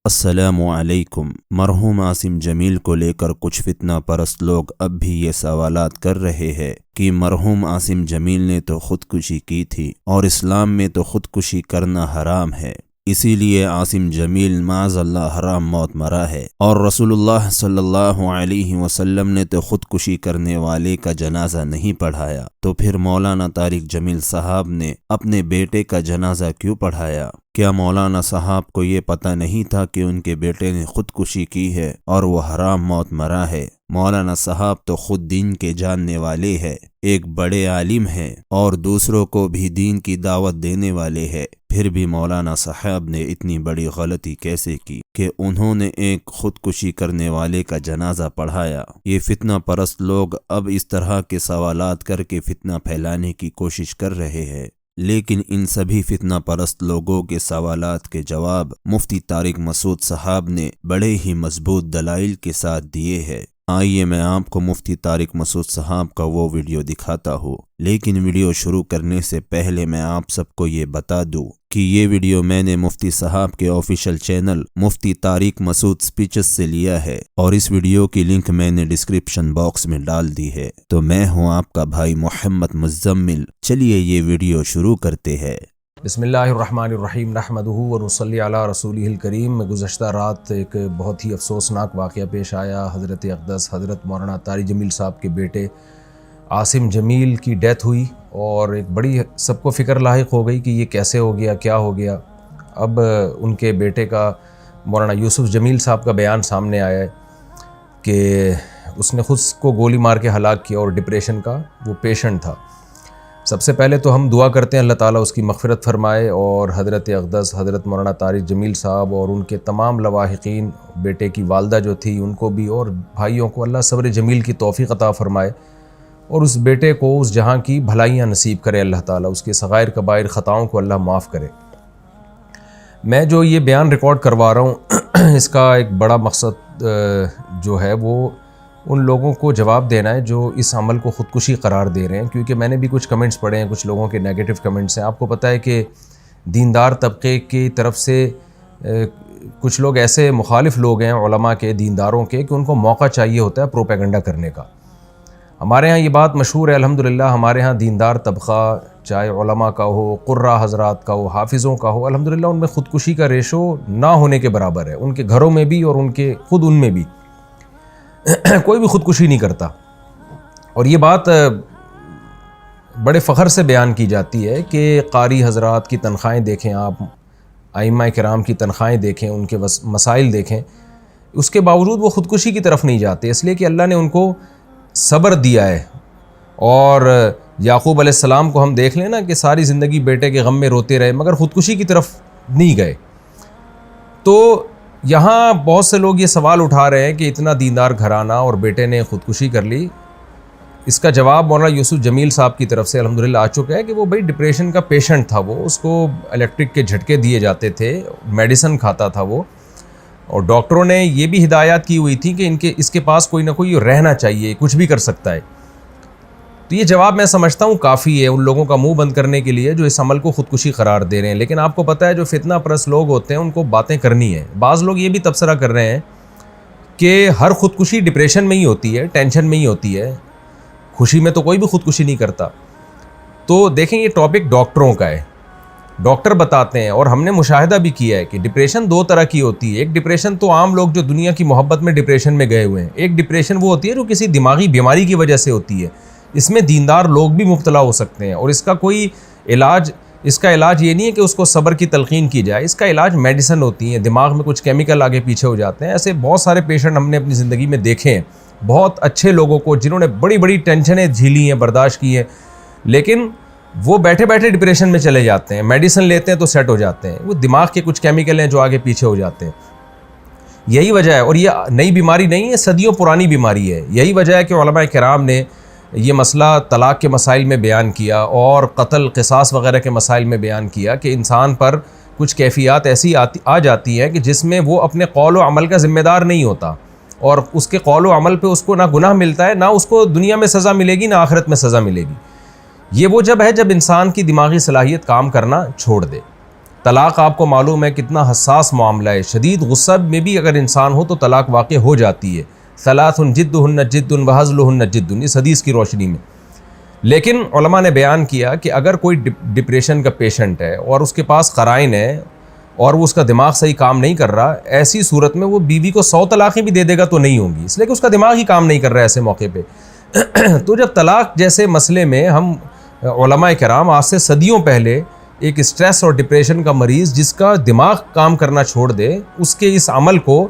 السلام علیکم۔ مرحوم عاصم جمیل کو لے کر کچھ فتنہ پرست لوگ اب بھی یہ سوالات کر رہے ہیں کہ مرحوم عاصم جمیل نے تو خودکشی کی تھی اور اسلام میں تو خودکشی کرنا حرام ہے، اسی لیے عاصم جمیل معاذ اللہ حرام موت مرا ہے، اور رسول اللہ صلی اللہ علیہ وسلم نے تو خودکشی کرنے والے کا جنازہ نہیں پڑھایا، تو پھر مولانا طارق جمیل صاحب نے اپنے بیٹے کا جنازہ کیوں پڑھایا؟ کیا مولانا صاحب کو یہ پتہ نہیں تھا کہ ان کے بیٹے نے خودکشی کی ہے اور وہ حرام موت مرا ہے؟ مولانا صاحب تو خود دین کے جاننے والے ہیں، ایک بڑے عالم ہیں اور دوسروں کو بھی دین کی دعوت دینے والے ہیں، پھر بھی مولانا صاحب نے اتنی بڑی غلطی کیسے کی کہ انہوں نے ایک خودکشی کرنے والے کا جنازہ پڑھایا؟ یہ فتنہ پرست لوگ اب اس طرح کے سوالات کر کے فتنہ پھیلانے کی کوشش کر رہے ہیں، لیکن ان سبھی فتنہ پرست لوگوں کے سوالات کے جواب مفتی طارق مسعود صاحب نے بڑے ہی مضبوط دلائل کے ساتھ دیے ہیں۔ آئیے میں آپ کو مفتی طارق مسعود صاحب کا وہ ویڈیو دکھاتا ہوں، لیکن ویڈیو شروع کرنے سے پہلے میں آپ سب کو یہ بتا دوں کہ یہ ویڈیو میں نے مفتی صاحب کے آفیشیل چینل مفتی طارق مسعود سپیچز سے لیا ہے، اور اس ویڈیو کی لنک میں نے ڈسکرپشن باکس میں ڈال دی ہے۔ تو میں ہوں آپ کا بھائی محمد مزمل، چلیے یہ ویڈیو شروع کرتے ہیں۔ بسم اللہ الرحمن الرحیم، نحمدہ ونصلی علی رسولہ الکریم۔ گزشتہ رات ایک بہت ہی افسوسناک واقعہ پیش آیا۔ حضرت اقدس حضرت مولانا طارق جمیل صاحب کے بیٹے عاصم جمیل کی ڈیتھ ہوئی، اور ایک بڑی سب کو فکر لاحق ہو گئی کہ یہ کیسے ہو گیا، کیا ہو گیا۔ اب ان کے بیٹے کا مولانا یوسف جمیل صاحب کا بیان سامنے آیا ہے کہ اس نے خود کو گولی مار کے ہلاک کیا اور ڈپریشن کا وہ پیشنٹ تھا۔ سب سے پہلے تو ہم دعا کرتے ہیں اللہ تعالیٰ اس کی مغفرت فرمائے، اور حضرت اقدس حضرت مولانا طارق جمیل صاحب اور ان کے تمام لواحقین، بیٹے کی والدہ جو تھی ان کو بھی، اور بھائیوں کو اللہ صبر جمیل کی توفیق عطا فرمائے، اور اس بیٹے کو اس جہاں کی بھلائیاں نصیب کرے اللہ تعالیٰ، اس کے صغائر کبائر خطاؤں کو اللہ معاف کرے۔ میں جو یہ بیان ریکارڈ کروا رہا ہوں اس کا ایک بڑا مقصد جو ہے وہ ان لوگوں کو جواب دینا ہے جو اس عمل کو خودکشی قرار دے رہے ہیں، کیونکہ میں نے بھی کچھ کمنٹس پڑھے ہیں، کچھ لوگوں کے نیگیٹو کمنٹس ہیں۔ آپ کو پتہ ہے کہ دیندار طبقے کی طرف سے کچھ لوگ ایسے مخالف لوگ ہیں علماء کے، دینداروں کے، کہ ان کو موقع چاہیے ہوتا ہے پروپیگنڈا کرنے کا۔ ہمارے ہاں یہ بات مشہور ہے الحمدللہ، ہمارے ہاں دیندار طبقہ چاہے علماء کا ہو، قراء حضرات کا ہو، حافظوں کا ہو، الحمدللہ ان میں خودکشی کا ریشو نہ ہونے کے برابر ہے، ان کے گھروں میں بھی اور ان کے خود ان میں بھی کوئی بھی خودکشی نہیں کرتا۔ اور یہ بات بڑے فخر سے بیان کی جاتی ہے کہ قاری حضرات کی تنخواہیں دیکھیں، آپ ائمہ کرام کی تنخواہیں دیکھیں، ان کے مسائل دیکھیں، اس کے باوجود وہ خودکشی کی طرف نہیں جاتے، اس لیے کہ اللہ نے ان کو صبر دیا ہے۔ اور یعقوب علیہ السلام کو ہم دیکھ لیں نا کہ ساری زندگی بیٹے کے غم میں روتے رہے مگر خودکشی کی طرف نہیں گئے۔ تو یہاں بہت سے لوگ یہ سوال اٹھا رہے ہیں کہ اتنا دیندار گھرانہ اور بیٹے نے خودکشی کر لی، اس کا جواب مولانا یوسف جمیل صاحب کی طرف سے الحمدللہ آ چکا ہے کہ وہ بھائی ڈپریشن کا پیشنٹ تھا، وہ اس کو الیکٹرک کے جھٹکے دیے جاتے تھے، میڈیسن کھاتا تھا وہ، اور ڈاکٹروں نے یہ بھی ہدایات کی ہوئی تھی کہ اس کے پاس کوئی نہ کوئی رہنا چاہیے، کچھ بھی کر سکتا ہے۔ تو یہ جواب میں سمجھتا ہوں کافی ہے ان لوگوں کا منہ بند کرنے کے لیے جو اس عمل کو خودکشی قرار دے رہے ہیں۔ لیکن آپ کو پتہ ہے جو فتنہ پرست لوگ ہوتے ہیں ان کو باتیں کرنی ہیں۔ بعض لوگ یہ بھی تبصرہ کر رہے ہیں کہ ہر خودکشی ڈپریشن میں ہی ہوتی ہے، ٹینشن میں ہی ہوتی ہے، خوشی میں تو کوئی بھی خودکشی نہیں کرتا۔ تو دیکھیں یہ ٹاپک ڈاکٹروں کا ہے، ڈاکٹر بتاتے ہیں، اور ہم نے مشاہدہ بھی کیا ہے کہ ڈپریشن دو طرح کی ہوتی ہے۔ ایک ڈپریشن تو عام لوگ جو دنیا کی محبت میں ڈپریشن میں گئے ہوئے ہیں، ایک ڈپریشن وہ ہوتی ہے جو کسی دماغی بیماری کی وجہ سے ہوتی ہے، اس میں دیندار لوگ بھی مبتلا ہو سکتے ہیں، اور اس کا کوئی علاج، اس کا علاج یہ نہیں ہے کہ اس کو صبر کی تلقین کی جائے، اس کا علاج میڈیسن ہوتی ہیں، دماغ میں کچھ کیمیکل آگے پیچھے ہو جاتے ہیں۔ ایسے بہت سارے پیشنٹ ہم نے اپنی زندگی میں دیکھے ہیں، بہت اچھے لوگوں کو جنہوں نے بڑی بڑی ٹینشنیں جھیلی ہیں، برداشت کی ہیں، لیکن وہ بیٹھے بیٹھے ڈپریشن میں چلے جاتے ہیں، میڈیسن لیتے ہیں تو سیٹ ہو جاتے ہیں، وہ دماغ کے کچھ کیمیکل ہیں جو آگے پیچھے ہو جاتے ہیں۔ یہی وجہ ہے، اور یہ نئی بیماری نہیں ہے، صدیوں پرانی بیماری ہے۔ یہی وجہ ہے کہ علماء کرام نے یہ مسئلہ طلاق کے مسائل میں بیان کیا اور قتل قصاص وغیرہ کے مسائل میں بیان کیا کہ انسان پر کچھ کیفیات ایسی آ جاتی ہیں کہ جس میں وہ اپنے قول و عمل کا ذمہ دار نہیں ہوتا، اور اس کے قول و عمل پہ اس کو نہ گناہ ملتا ہے، نہ اس کو دنیا میں سزا ملے گی، نہ آخرت میں سزا ملے گی۔ یہ وہ جب ہے جب انسان کی دماغی صلاحیت کام کرنا چھوڑ دے۔ طلاق آپ کو معلوم ہے کتنا حساس معاملہ ہے، شدید غصہ میں بھی اگر انسان ہو تو طلاق واقع ہو جاتی ہے۔ ثلاث جدہن جد وہزلہن جد، اس حدیث کی روشنی میں۔ لیکن علماء نے بیان کیا کہ اگر کوئی ڈپریشن کا پیشنٹ ہے اور اس کے پاس قرائن ہے اور وہ اس کا دماغ صحیح کام نہیں کر رہا، ایسی صورت میں وہ بیوی کو 100 طلاقیں بھی دے دے گا تو نہیں ہوں گی، اس لیے کہ اس کا دماغ ہی کام نہیں کر رہا ہے ایسے موقع پہ۔ تو جب طلاق جیسے مسئلے میں ہم علماء کرام آج سے صدیوں پہلے ایک اسٹریس اور ڈپریشن کا مریض جس کا دماغ کام کرنا چھوڑ دے، اس کے اس عمل کو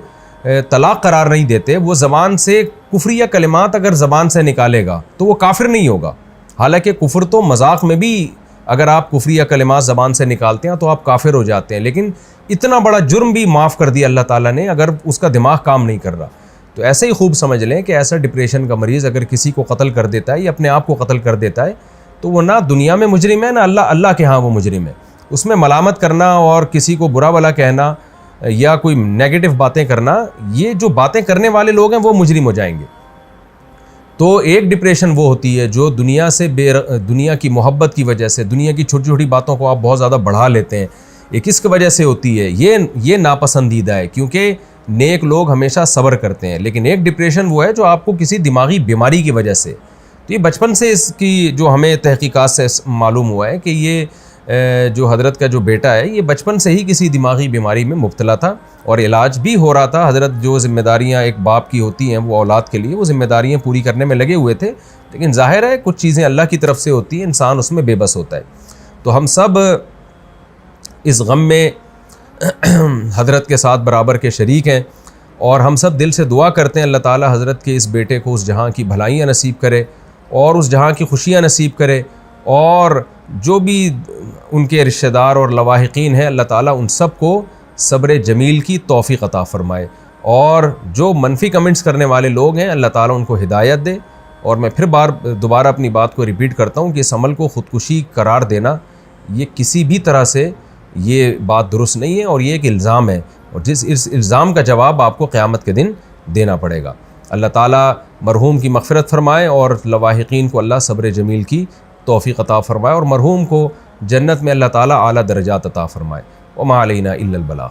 طلاق قرار نہیں دیتے، وہ زبان سے کفریہ کلمات اگر زبان سے نکالے گا تو وہ کافر نہیں ہوگا۔ حالانکہ کفر تو مذاق میں بھی اگر آپ کفریہ کلمات زبان سے نکالتے ہیں تو آپ کافر ہو جاتے ہیں، لیکن اتنا بڑا جرم بھی معاف کر دیا اللہ تعالیٰ نے اگر اس کا دماغ کام نہیں کر رہا۔ تو ایسے ہی خوب سمجھ لیں کہ ایسا ڈپریشن کا مریض اگر کسی کو قتل کر دیتا ہے یا اپنے آپ کو قتل کر دیتا ہے تو وہ نہ دنیا میں مجرم ہے نہ اللہ کے ہاں وہ مجرم ہے۔ اس میں ملامت کرنا اور کسی کو برا بھلا کہنا یا کوئی نیگیٹو باتیں کرنا، یہ جو باتیں کرنے والے لوگ ہیں وہ مجرم ہو جائیں گے۔ تو ایک ڈپریشن وہ ہوتی ہے جو دنیا سے دنیا کی محبت کی وجہ سے، دنیا کی چھوٹی چھوٹی باتوں کو آپ بہت زیادہ بڑھا لیتے ہیں، یہ کس کی وجہ سے ہوتی ہے؟ یہ ناپسندیدہ ہے، کیونکہ نیک لوگ ہمیشہ صبر کرتے ہیں۔ لیکن ایک ڈپریشن وہ ہے جو آپ کو کسی دماغی بیماری کی وجہ سے، تو یہ بچپن سے اس کی جو ہمیں تحقیقات سے معلوم ہوا ہے کہ یہ جو حضرت کا جو بیٹا ہے یہ بچپن سے ہی کسی دماغی بیماری میں مبتلا تھا اور علاج بھی ہو رہا تھا۔ حضرت جو ذمہ داریاں ایک باپ کی ہوتی ہیں وہ اولاد کے لیے، وہ ذمہ داریاں پوری کرنے میں لگے ہوئے تھے، لیکن ظاہر ہے کچھ چیزیں اللہ کی طرف سے ہوتی ہیں، انسان اس میں بے بس ہوتا ہے۔ تو ہم سب اس غم میں حضرت کے ساتھ برابر کے شریک ہیں اور ہم سب دل سے دعا کرتے ہیں اللہ تعالیٰ حضرت کے اس بیٹے کو اس جہاں کی بھلائیاں نصیب کرے اور اس جہاں کی خوشیاں نصیب کرے، اور جو بھی ان کے رشتہ دار اور لواحقین ہیں اللہ تعالیٰ ان سب کو صبر جمیل کی توفیق عطا فرمائے، اور جو منفی کمنٹس کرنے والے لوگ ہیں اللہ تعالیٰ ان کو ہدایت دے۔ اور میں پھر دوبارہ اپنی بات کو ریپیٹ کرتا ہوں کہ اس عمل کو خودکشی قرار دینا یہ کسی بھی طرح سے یہ بات درست نہیں ہے، اور یہ ایک الزام ہے، اور اس الزام کا جواب آپ کو قیامت کے دن دینا پڑے گا۔ اللہ تعالیٰ مرحوم کی مغفرت فرمائے اور لواحقین کو اللہ صبر جمیل کی توفیق عطا فرمائے، اور مرحوم کو جنت میں اللہ تعالیٰ اعلیٰ درجات عطا فرمائے۔ وما علینا الا البلاغ۔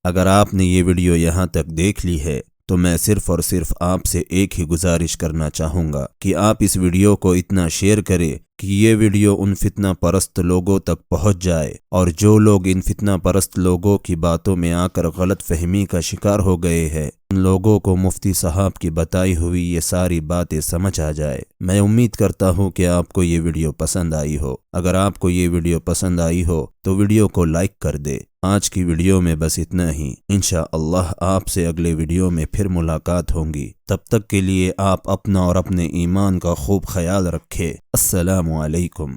اگر آپ نے یہ ویڈیو یہاں تک دیکھ لی ہے تو میں صرف اور صرف آپ سے ایک ہی گزارش کرنا چاہوں گا کہ آپ اس ویڈیو کو اتنا شیئر کریں کہ یہ ویڈیو ان فتنہ پرست لوگوں تک پہنچ جائے، اور جو لوگ ان فتنہ پرست لوگوں کی باتوں میں آ کر غلط فہمی کا شکار ہو گئے ہیں ان لوگوں کو مفتی صاحب کی بتائی ہوئی یہ ساری باتیں سمجھ آ جائے۔ میں امید کرتا ہوں کہ آپ کو یہ ویڈیو پسند آئی ہو۔ اگر آپ کو یہ ویڈیو پسند آئی ہو تو ویڈیو کو لائک کر دے۔ آج کی ویڈیو میں بس اتنا ہی، انشاءاللہ آپ سے اگلے ویڈیو میں پھر ملاقات ہوں گی۔ تب تک کے لیے آپ اپنا اور اپنے ایمان کا خوب خیال رکھے۔ السلام علیکم۔